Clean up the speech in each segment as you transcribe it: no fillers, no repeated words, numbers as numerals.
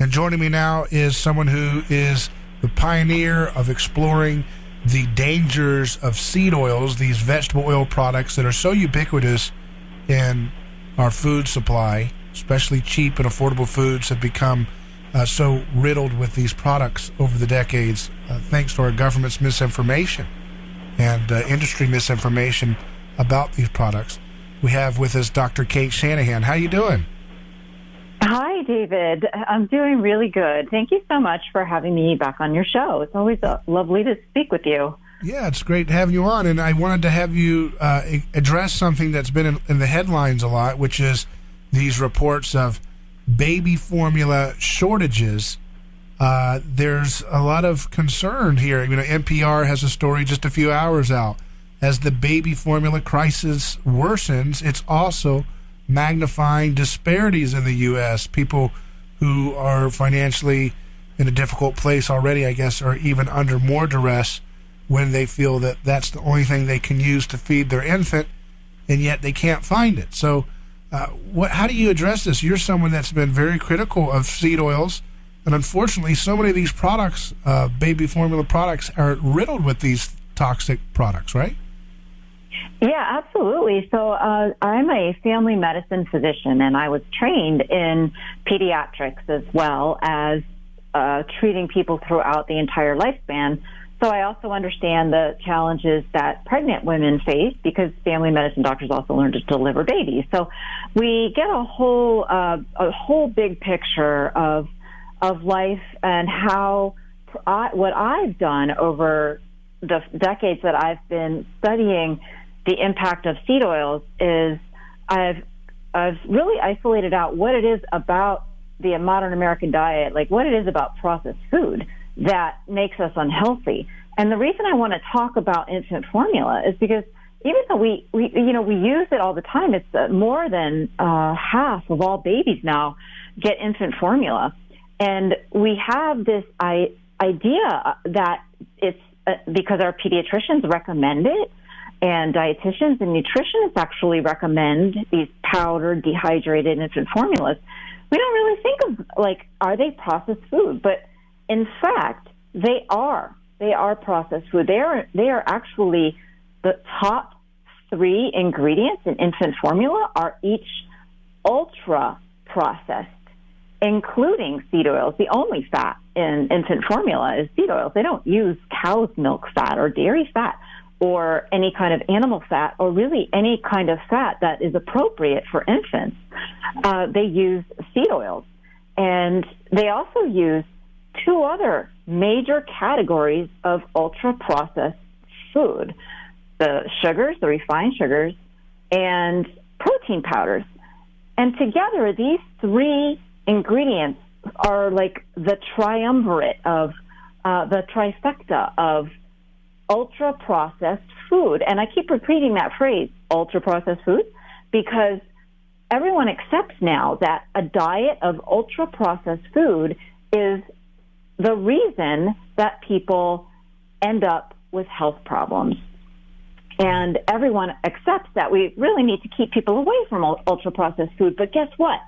And joining me now is someone who is the pioneer of exploring the dangers of seed oils, these vegetable oil products that are so ubiquitous in our food supply, especially cheap and affordable foods have become so riddled with these products over the decades, thanks to our government's misinformation and industry misinformation about these products. We have with us Dr. Cate Shanahan. How you doing? Hi, David. I'm doing really good. Thank you so much for having me back on your show. It's always lovely to speak with you. Yeah, it's great having you on, and I wanted to have you address something that's been in the headlines a lot, which is these reports of baby formula shortages. There's a lot of concern here. You know, NPR has a story just a few hours out. As the baby formula crisis worsens, it's also magnifying disparities in the U.S. People who are financially in a difficult place already, I guess, are even under more duress when they feel that that's the only thing they can use to feed their infant, and yet they can't find it. So how do you address this? You're someone that's been very critical of seed oils, and unfortunately, so many of these products, baby formula products, are riddled with these toxic products, right? Yeah, absolutely. So I'm a family medicine physician, and I was trained in pediatrics as well as treating people throughout the entire lifespan. So I also understand the challenges that pregnant women face because family medicine doctors also learn to deliver babies. So we get a whole big picture of life and how what I've done over the decades that I've been studying the impact of seed oils is I've really isolated out what it is about the modern American diet, like what it is about processed food that makes us unhealthy. And the reason I want to talk about infant formula is because even though we use it all the time, it's more than half of all babies now get infant formula. And we have this idea that it's because our pediatricians recommend it, and dietitians and nutritionists actually recommend these powdered, dehydrated infant formulas. We don't really think of, like, are they processed food? But in fact, they are. They are processed food. They are actually the top 3 ingredients in infant formula are each ultra processed, including seed oils. The only fat in infant formula is seed oils. They don't use cow's milk fat or dairy fat or any kind of animal fat or really any kind of fat that is appropriate for infants. They use seed oils. And they also use 2 other major categories of ultra-processed food, the sugars, the refined sugars, and protein powders. And together, these 3 ingredients are like the triumvirate of the trifecta of ultra-processed food. And I keep repeating that phrase, ultra-processed food, because everyone accepts now that a diet of ultra-processed food is the reason that people end up with health problems. And everyone accepts that we really need to keep people away from ultra-processed food. But guess what?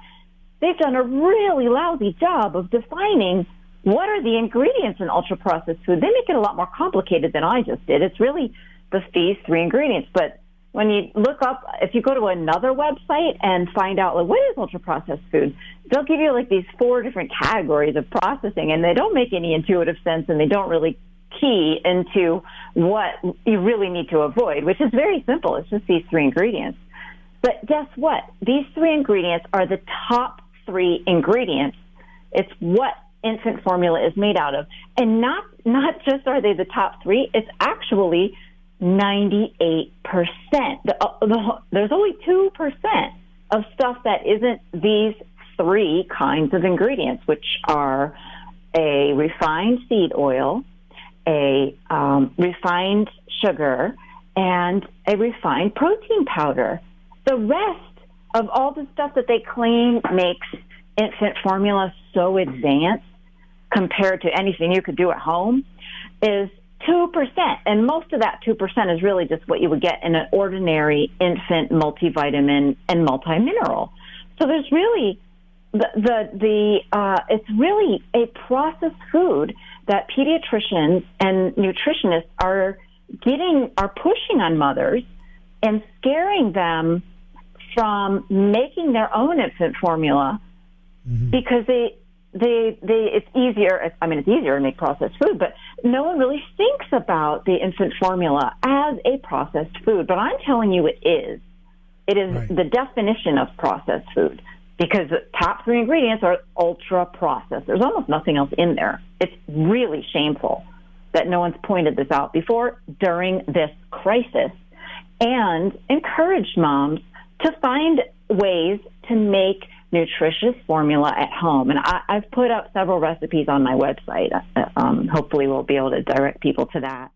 They've done a really lousy job of defining what are the ingredients in ultra-processed food. They make it a lot more complicated than I just did. It's really these 3 ingredients. But when you look up, if you go to another website and find out, like, what is ultra-processed food, they'll give you, like, these 4 different categories of processing, and they don't make any intuitive sense, and they don't really key into what you really need to avoid, which is very simple. It's just these 3 ingredients. But guess what? These 3 ingredients are the top 3 ingredients. It's what infant formula is made out of. And not just are they the top 3, it's actually 98%. There's only 2% of stuff that isn't these 3 kinds of ingredients, which are a refined seed oil, a refined sugar, and a refined protein powder. The rest of all the stuff that they claim makes infant formula so advanced compared to anything you could do at home is 2%. And most of that 2% is really just what you would get in an ordinary infant multivitamin and multimineral. So there's really it's really a processed food that pediatricians and nutritionists are pushing on mothers and scaring them from making their own infant formula because it's easier. I mean, it's easier to make processed food, but no one really thinks about the infant formula as a processed food. But I'm telling you, it is. It is right. The definition of processed food because the top 3 ingredients are ultra processed. There's almost nothing else in there. It's really shameful that no one's pointed this out before during this crisis, and encourage moms to find ways to make nutritious formula at home. And I've put up several recipes on my website. Hopefully we'll be able to direct people to that.